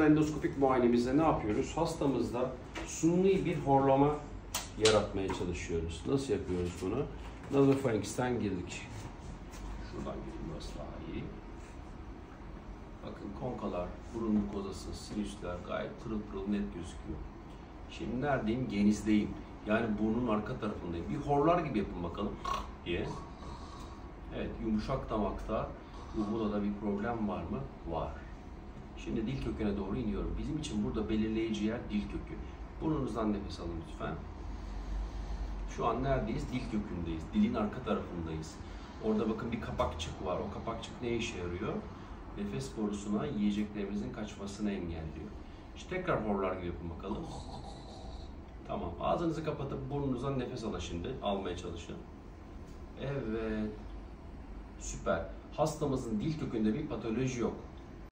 nasıl endoskopik muayenemizde ne yapıyoruz? Hastamızda suni bir horlama yaratmaya çalışıyoruz. Nasıl yapıyoruz bunu? Nasopharynx'ten girdik. Şuradan girilmesi daha iyi. Bakın konkalar, burun mukozası, sinüsler gayet pırıl pırıl net gözüküyor. Şimdi neredeyim? Genizdeyim. Yani burnun arka tarafındayım. Bir horlar gibi yapın bakalım diye. Evet, yumuşak damakta burada bir problem var mı? Var. Şimdi dil köküne doğru iniyorum. Bizim için burada belirleyici yer dil kökü. Burnunuzdan nefes alın lütfen. Şu an neredeyiz? Dil kökündeyiz. Dilin arka tarafındayız. Orada bakın bir kapakçık var. O kapakçık ne işe yarıyor? Nefes borusuna yiyeceklerimizin kaçmasını engelliyor. İşte tekrar horlar gibi yapın bakalım. Tamam. Ağzınızı kapatıp burnunuzdan nefes alın şimdi. Almaya çalışın. Evet. Süper. Hastamızın dil kökünde bir patoloji yok.